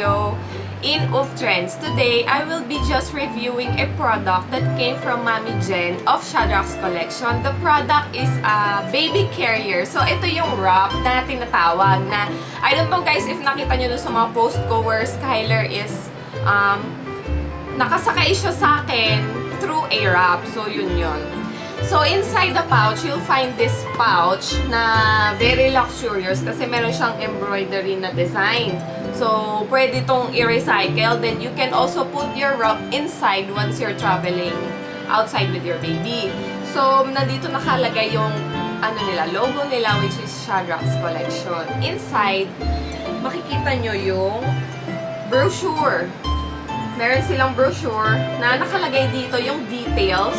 video in UF Trends. Today, I will be just reviewing a product that came from Mami Jen of Shadrach's collection. The product is a baby carrier. So, ito yung wrap na tinatawag na, I don't know guys if nakita nyo doon sa mga post ko where Skylar is, nakasakay siya sa akin through a wrap. So, yun yun. So, inside the pouch, you'll find this pouch na very luxurious kasi meron siyang embroidery na design. So, pwede itong i-recycle. Then, you can also put your wrap inside once you're traveling outside with your baby. So, nandito nakalagay yung logo nila, which is Shadrach's collection. Inside, makikita nyo yung brochure. Meron silang brochure na nakalagay dito yung details.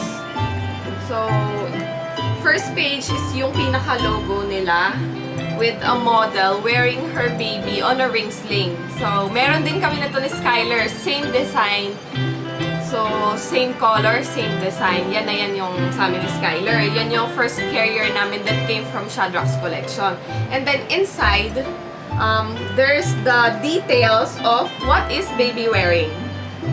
So, first page is yung pinaka-logo nila with a model wearing her baby on a ring sling. So, meron din kami nito ni Skylar. Same design. So, same color, same design. Yan na yan yung sa amin ni Skylar. Yan yung first carrier namin that came from Shadrach's collection. And then inside, there's the details of what is baby wearing.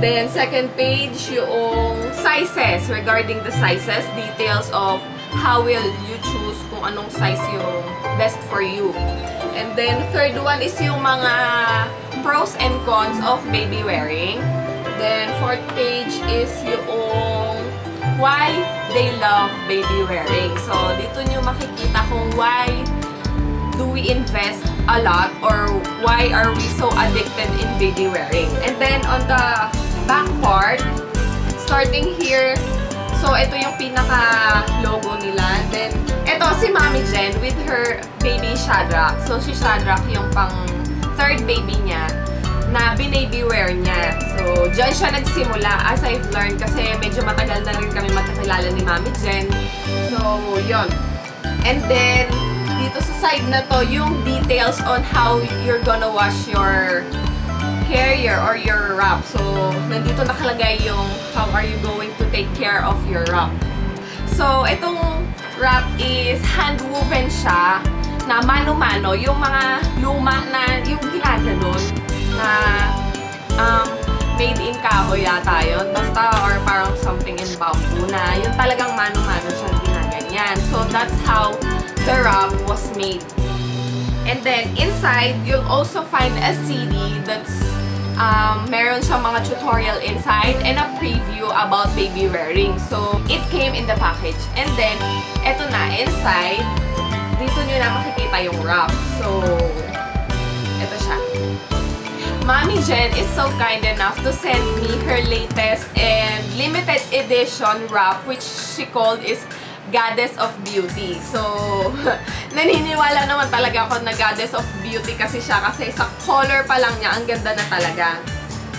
Then, second page, yung sizes, regarding the sizes, details of how will you choose kung anong size yung best for you. And then, third one is yung mga pros and cons of baby wearing. Then, fourth page is yung why they love baby wearing. So, dito nyo makikita kung why do we invest a lot or why are we so addicted in baby wearing. And then, on the back part, starting here, so ito yung pinaka-logo nila. And then, ito si Mami Jen with her baby Shadrach. So, si Shadrach yung pang third baby niya na binaby wear niya. So, dyan siya nagsimula as I've learned kasi medyo matagal na rin kami magkakilala ni Mami Jen. So, yon. And then, dito sa side na to, yung details on how you're gonna wash your carrier or your wrap. So, nandito nakalagay yung how are you going to take care of your wrap. So, itong wrap is hand-woven siya na mano-mano. Yung mga luma na, yung ginaganon na made in kahoy yata yun. Basta, or parang something in bamboo na yung talagang mano-mano siya ginaganyan. So, that's how the wrap was made. And then, inside, you'll also find a CD that's meron siyang mga tutorial inside and a preview about baby wearing. So, it came in the package. And then, eto na, inside, dito nyo na makikita yung wrap. So, eto siya. Mami Jen is so kind enough to send me her latest and limited edition wrap, which she called is Goddess of Beauty. So, naniniwala naman talaga ako na Goddess of Beauty kasi siya. Kasi sa color pa lang niya, ang ganda na talaga.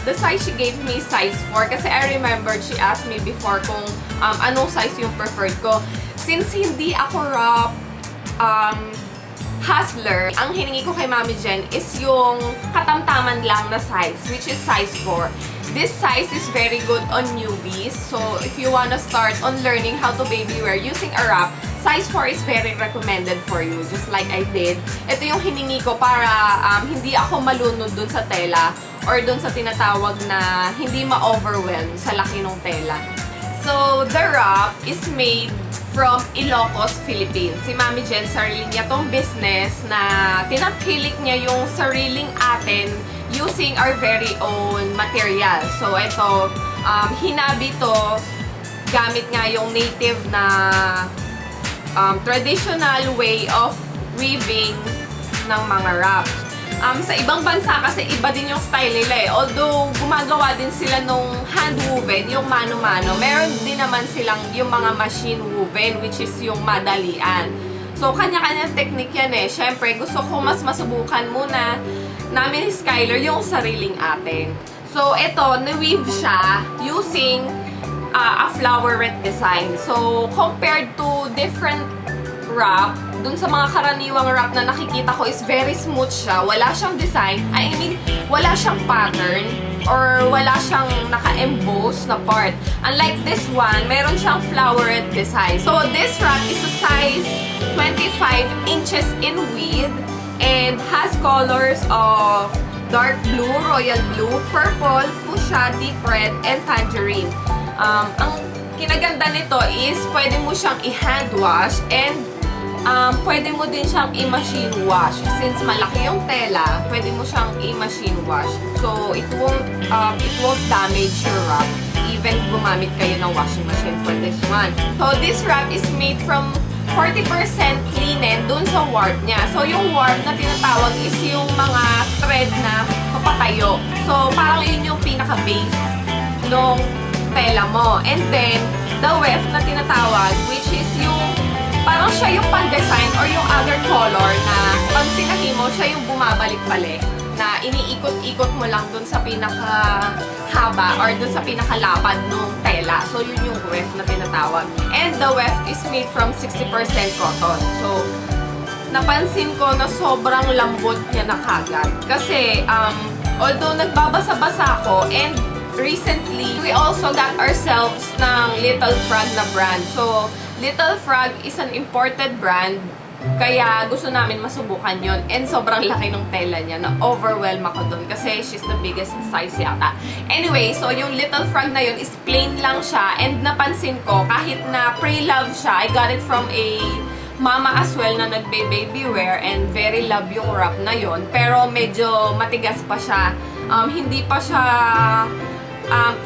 The size she gave me, size 4. Kasi I remembered she asked me before kung anong size yung preferred ko. Since hindi ako wrap hustler, ang hiningi ko kay Mami Jen is yung katamtaman lang na size, which is size 4. This size is very good on newbies. So, if you wanna start on learning how to baby wear using a wrap, size 4 is very recommended for you, just like I did. Ito yung hiningi ko para hindi ako malunod dun sa tela or dun sa tinatawag na hindi ma-overwhelm sa laki ng tela. So, the wrap is made from Ilocos, Philippines. Si Mami Jen, sarili niya tong business na tinathilik niya yung sariling atin using our very own material. So, ito, hinabi to gamit nga yung native na traditional way of weaving ng mga wraps. Sa ibang bansa kasi iba din yung style nila eh. Although, gumagawa din sila nung hand-woven, yung mano-mano. Meron din naman silang yung mga machine-woven, which is yung madalian. So, kanya-kanyang technique yan eh. Siyempre, gusto ko mas masubukan muna namin ni Skylar yung sariling atin. So, ito, na-weave siya using a flowerette design. So, compared to different wrap, dun sa mga karaniwang wrap na nakikita ko is very smooth siya. Wala siyang design. I mean, wala siyang pattern or wala siyang naka-emboss na part. Unlike this one, meron siyang flowerette design. So, this wrap is a size 25 inches in width and has colors of dark blue, royal blue, purple, fuchsia, deep red, and tangerine. Ang kinaganda nito is pwede mo siyang i-hand wash and pwede mo din siyang i-machine wash. Since malaki yung tela, pwede mo siyang i-machine wash. So, it won't damage your wrap even gumamit kayo ng washing machine for this one. So, this wrap is made from 40% linen dun sa warp niya. So, yung warp na tinatawag is yung mga thread na papatayo. So, parang yun yung pinaka-base nung tela mo. And then, the weft na tinatawag, which is yung parang siya yung pan-design or yung other color na pag tinahi mo, siya yung bumabalik-balik na iniikot-ikot mo lang dun sa pinaka-haba or dun sa pinaka-lapad ng tela. So, yun yung weft na tinatawag. And the weft is made from 60% cotton. So, napansin ko na sobrang lambot niya na kagad. Kasi, although nagbabasa-basa ako and recently, we also got ourselves ng Little Frog na brand. So, Little Frog is an imported brand. Kaya gusto namin masubukan yon. And sobrang laki ng tela niya. Na-overwhelm ako dun kasi she's the biggest size yata. Anyway, so yung Little Frog na yun is plain lang siya. And napansin ko, kahit na pre-love siya, I got it from a mama as well na nagbe-baby wear. And very love yung wrap na yon. Pero medyo matigas pa siya. Hindi pa siya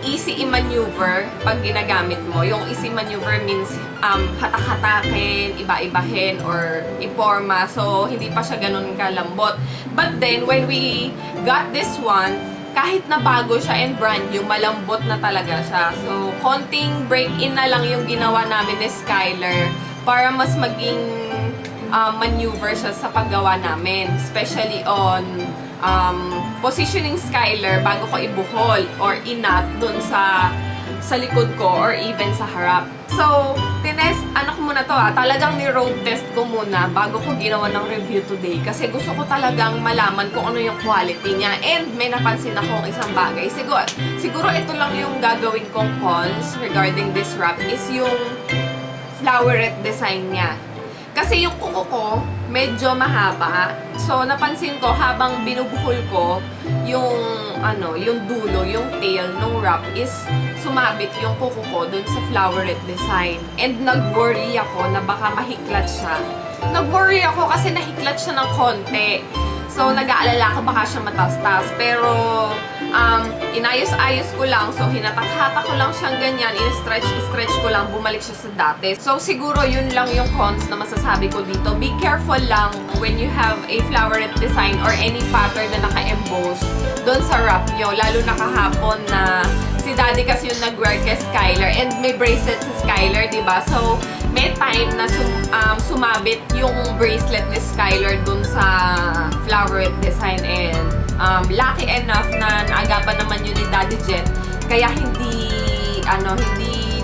easy i-maneuver pag ginagamit mo. Yung easy maneuver means hatak-hatakin, iba-ibahin, or iporma. So, hindi pa siya ganun kalambot. But then, when we got this one, kahit na bago siya and brand new, malambot na talaga siya. So, konting break-in na lang yung ginawa namin ni Skyler para mas maging maneuver siya sa paggawa namin. Especially on positioning Skyler bago ko ibuhol or inat dun sa likod ko or even sa harap. So, ano ko muna to talagang ni-road test ko muna bago ko ginawa ng review today kasi gusto ko talagang malaman kung ano yung quality niya. And may napansin akong isang bagay. Siguro ito lang yung gagawin kong cons regarding this wrap is yung flowerette design niya. Kasi yung kuko ko, medyo mahaba. So, napansin ko, habang binubuhol ko, yung dulo, yung tail ng wrap is sumabit yung kuko ko dun sa flowerette design. And nag-worry ako na baka mahiklat siya. Nag-worry ako kasi nahiklat siya ng konti. So, nag-aalala ko baka siya matastas. Pero, inayos-ayos ko lang. So, hinatak-hatak ko lang siyang ganyan. In-stretch ko lang. Bumalik siya sa dati. So, siguro yun lang yung cons na masasabi ko dito. Be careful lang when you have a flowerette design or any pattern na naka-emboss doon sa wrap nyo. Lalo na kahapon na si Daddy kasi yung nag-wear kay Skyler. And may bracelet si Skyler, diba? So, may time na sumabit yung bracelet ni Skyler dun sa flowerette design and lucky enough na naagapan naman yun ni Daddy Jet kaya hindi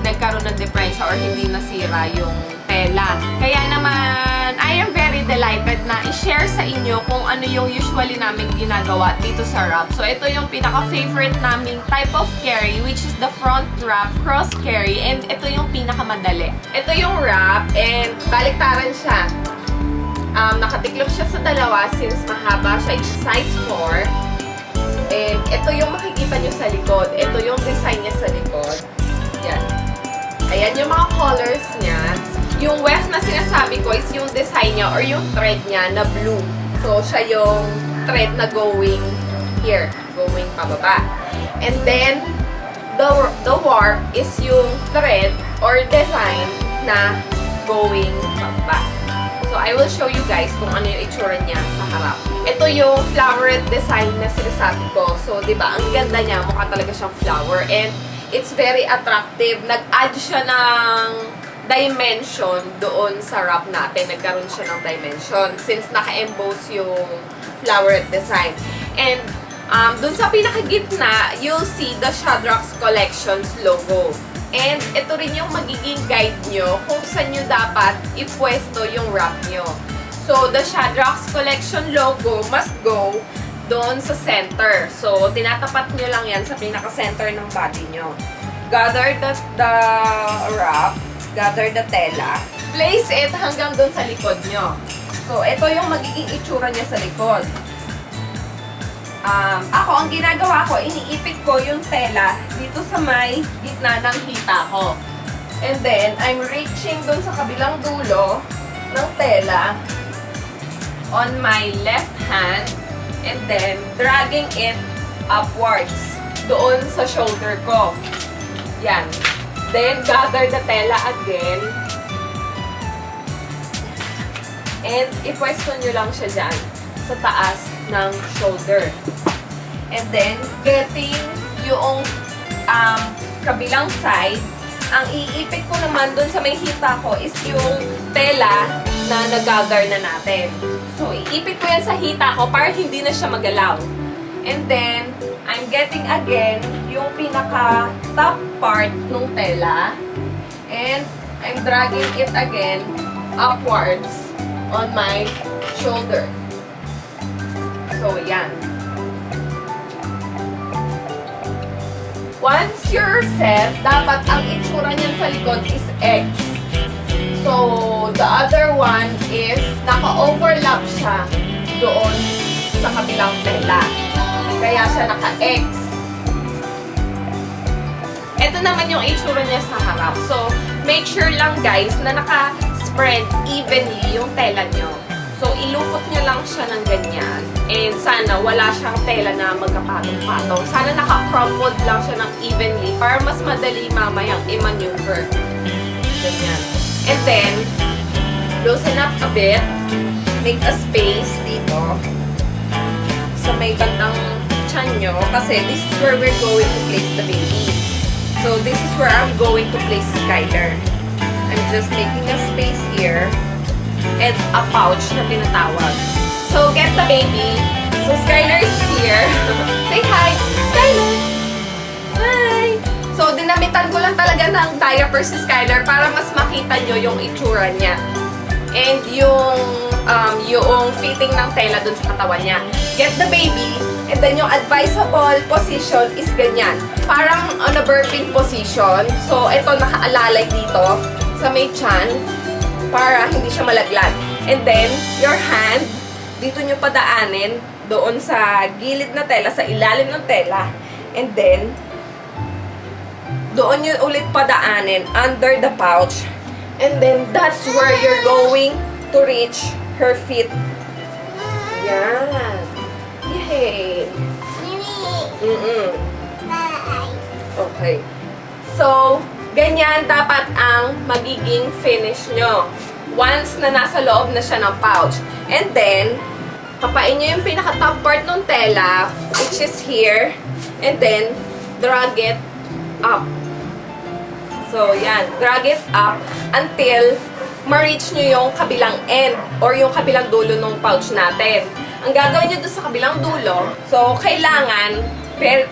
nagkaroon ng diferensya or hindi nasira yung tela. Kaya naman, I am very delighted na i-share sa inyo kung ano yung usually namin ginagawa dito sa wrap. So, ito yung pinaka-favorite naming type of carry, which is the front wrap cross carry, and ito yung pinakamadali. Ito yung wrap, and baliktaran siya. Nakatiklop siya sa dalawa since mahaba siya, it's size 4. And ito yung makikita nyo sa likod. Ito yung design niya sa likod. Yan. Ayan yung mga colors niya. Yung weft na sinasabi ko is yung design niya or yung thread niya na blue. So, siya yung thread na going here. Going pababa. And then, the warp is yung thread or design na going pababa. So, I will show you guys kung ano yung itsura niya sa harap. Ito yung flowerette design na sinasabi ko. So, di ba, ang ganda niya. Mukha talaga siyang flower. And, it's very attractive. Nag-add siya ng dimension doon sa wrap natin. Nagkaroon siya ng dimension since naka-emboss yung flowerette design. And, doon sa pinakagitna, you'll see the Shadrack's Collections logo. And ito rin yung magiging guide nyo kung saan nyo dapat ipwesto yung wrap nyo. So, the Shadrack's Collection logo must go doon sa center. So, tinatapat nyo lang yan sa pinaka-center ng body nyo. Gather the wrap, gather the tela, place it hanggang doon sa likod nyo. So, ito yung magiging itsura niya sa likod. Ako, ang ginagawa ko, iniipit ko yung tela dito sa may gitna ng hita ko. And then, I'm reaching dun sa kabilang dulo ng tela on my left hand and then dragging it upwards doon sa shoulder ko. Yan. Then, gather the tela again. And, ipwesto nyo lang siya dyan sa taas ng shoulder. And then, getting yung kabilang side, ang iipit ko naman dun sa may hita ko is yung tela na nag-gather na natin. So, iipit ko yan sa hita ko para hindi na siya magalaw. And then, I'm getting again yung pinaka-top part ng tela. And I'm dragging it again upwards on my shoulder. So, yan. Once you're set, dapat ang itsura niyan sa likod is X. So, the other one is naka-overlap siya doon sa kabilang tela. Kaya siya naka-X. Ito naman yung itsura niya sa harap. So, make sure lang guys na naka-spread evenly yung tela nyo. So, ilukot nyo lang siya ng ganyan. And sana wala siyang tela na magkapatong-patong. Sana naka-crumpled lang siya ng evenly para mas madali mamayang i-maneuver. Ganyan. And then, loosen up a bit. Make a space dito sa may bandang tiyan nyo. Kasi this is where we're going to place the baby. So, this is where I'm going to place Skyler. I'm just making a space here. And a pouch na tinatawag. So, get the baby. So, Skyler is here. Say hi! Skyler! Hi! So, dinamitan ko lang talaga ng diaper si Skyler para mas makita nyo yung itsura niya. And yung fitting ng tela dun sa katawan niya. Get the baby. And then, yung advisable position is ganyan. Parang on a burping position. So, ito nakaalalay dito sa may tiyan para hindi siya malaglag. And then, your hand, dito nyo padaanin doon sa gilid na tela, sa ilalim ng tela. And then, doon nyo ulit padaanin under the pouch. And then, that's where you're going to reach her feet. Yan. Yay! Okay. So, ganyan dapat ang magiging finish nyo. Once na nasa loob na siya ng pouch. And then, kapain nyo yung pinaka-top part ng tela, which is here. And then, drag it up. So, yan. Drag it up until ma-reach nyo yung kabilang end or yung kabilang dulo ng pouch natin. Ang gagawin nyo doon sa kabilang dulo, so, kailangan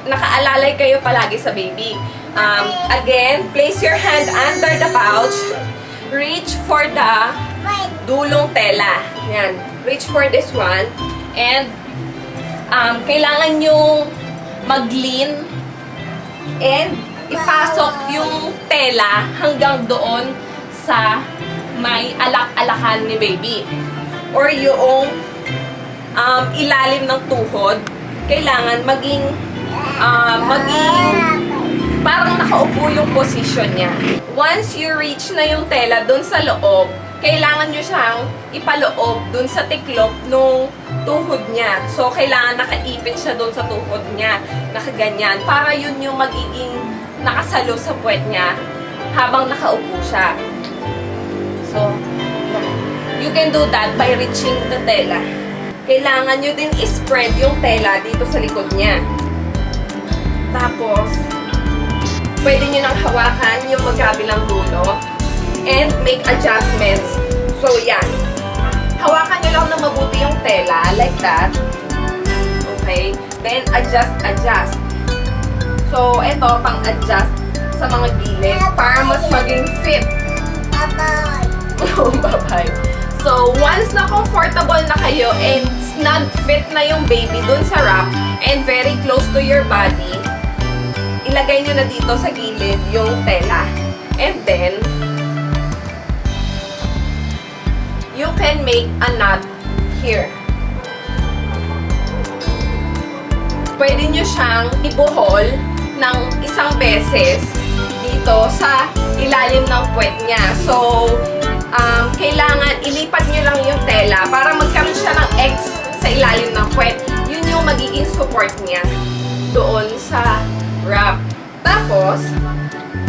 nakaalalay kayo palagi sa baby. Again, place your hand under the pouch. Reach for the dulong tela. Yan. Reach for this one. And, kailangan nyo mag-lean and ipasok yung tela hanggang doon sa may alak-alakan ni baby. Or yung ilalim ng tuhod. Kailangan maging parang nakaupo yung position niya. Once you reach na yung tela dun sa loob, kailangan nyo siyang ipaloob dun sa tiklop nung tuhod niya. So, kailangan nakaipit siya dun sa tuhod niya. Nakaganyan. Para yun yung magiging nakasalo sa puwet niya habang nakaupo siya. So, you can do that by reaching the tela. Kailangan nyo din i-spread yung tela dito sa likod niya. Tapos, pwede nyo nang hawakan yung magkabilang dulo and make adjustments. So, yan. Hawakan nyo lang na mabuti yung tela, like that. Okay? Then, adjust. So, ito, pang-adjust sa mga gilid para mas maging fit. Bye-bye! Bye-bye! So, once na comfortable na kayo and snug fit na yung baby dun sa wrap and very close to your body, ilagay nyo na dito sa gilid yung tela. And then, you can make a knot here. pwede nyo siyang ibuhol ng isang beses dito sa ilalim ng puwet niya. So, kailangan ilipat nyo lang yung tela para magkaroon siya ng X sa ilalim ng puwet. Yun yung magiging support niya doon sa wrap. Tapos,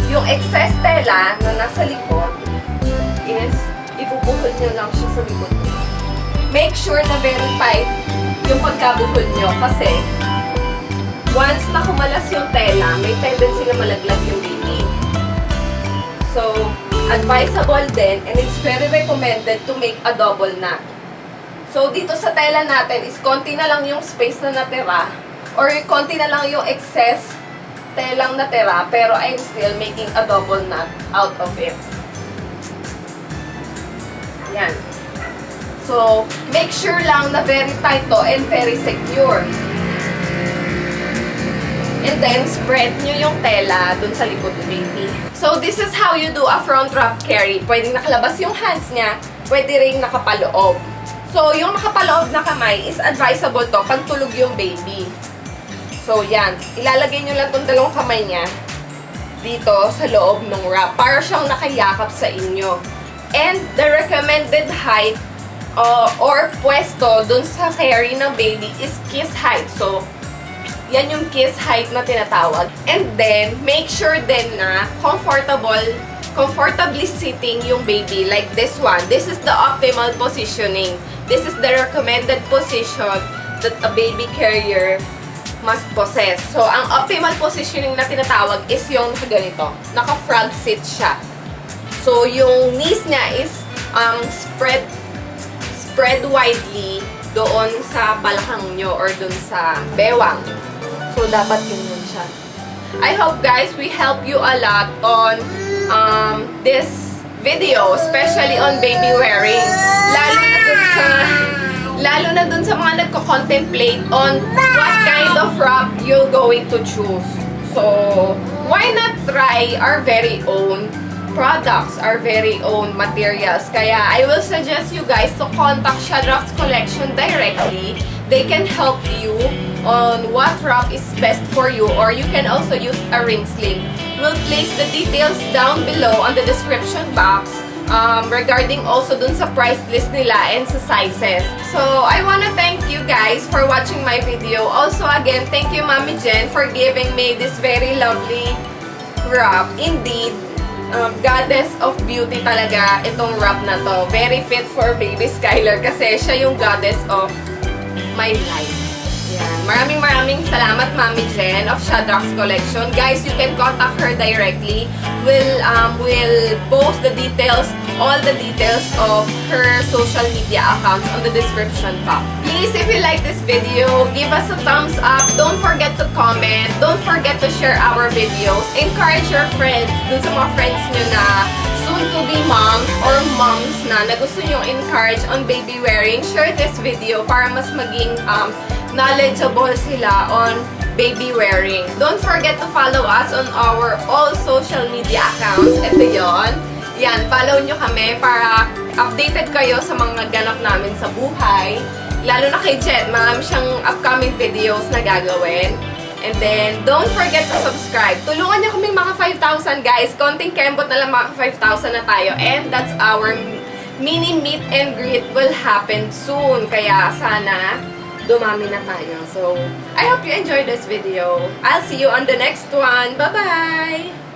yung excess tela na nasa likod is ibubuhol nyo lang siya sa likod niya. Make sure na verify yung pagkabuhol nyo kasi once na kumalas yung tela, may tendency na malaglag yung baby. So, advisable din and it's very recommended to make a double knot. So, dito sa tela natin is konti na lang yung space na natira or konti na lang yung excess telang natira pero I'm still making a double knot out of it. Yan. So, make sure lang na very tight to and very secure. And then, spread nyo yung tela dun sa likod ng baby. So, this is how you do a front wrap carry. Pwedeng nakalabas yung hands niya, pwede rin nakapaloob. So, yung nakapaloob na kamay is advisable to pag tulog yung baby. So, yan. Ilalagay nyo lang itong dalawang kamay niya dito sa loob ng wrap para siyang nakayakap sa inyo. And the recommended height or pwesto dun sa carry ng baby is kiss height. So, yan yung kiss height na tinatawag. And then, make sure din na comfortably sitting yung baby like this one. This is the optimal positioning. This is the recommended position that a baby carrier must possess. So, ang optimal positioning na tinatawag is yung ganito. Naka-frog sit siya. So, yung knees niya is spread widely doon sa balakang nyo or doon sa bewang. So, dapat yun siya. I hope, guys, we help you a lot on this video, especially on baby wearing. Lalo na dun sa mga nagko-contemplate on what kind of wrap you're going to choose. So, why not try our very own products, our very own materials? Kaya, I will suggest you guys to contact Shadrach's Collection directly. They can help you on what wrap is best for you, or you can also use a ring sling. We'll place the details down below on the description box regarding also dun sa price list nila and sa sizes. So, I wanna thank you guys for watching my video. Also, again, thank you Mami Jen for giving me this very lovely wrap. Indeed, goddess of beauty talaga itong wrap na to. Very fit for baby Skylar kasi siya yung goddess of my life. Yan. Maraming salamat Mami Jen of Shadrach's Collection. Guys, you can contact her directly. We'll post the details, all the details of her social media accounts on the description box. Please, if you like this video, give us a thumbs up. Don't forget to comment. Don't forget to share our videos. Encourage your friends, dun sa mga friends nyo na soon-to-be moms or moms na gusto nyo encourage on baby wearing. Share this video para mas maging knowledgeable sila on baby wearing. Don't forget to follow us on our all social media accounts. Ito yon. Yan, follow nyo kami para updated kayo sa mga ganap namin sa buhay. Lalo na kay Jen, marami siyang upcoming videos na gagawin. And then, don't forget to subscribe. Tulungan niyo kaming maka 5,000 guys. Konting kembot na lang maka 5,000 na tayo. And that's our mini meet and greet will happen soon. Kaya sana dumami na tayo. So, I hope you enjoyed this video. I'll see you on the next one. Bye-bye!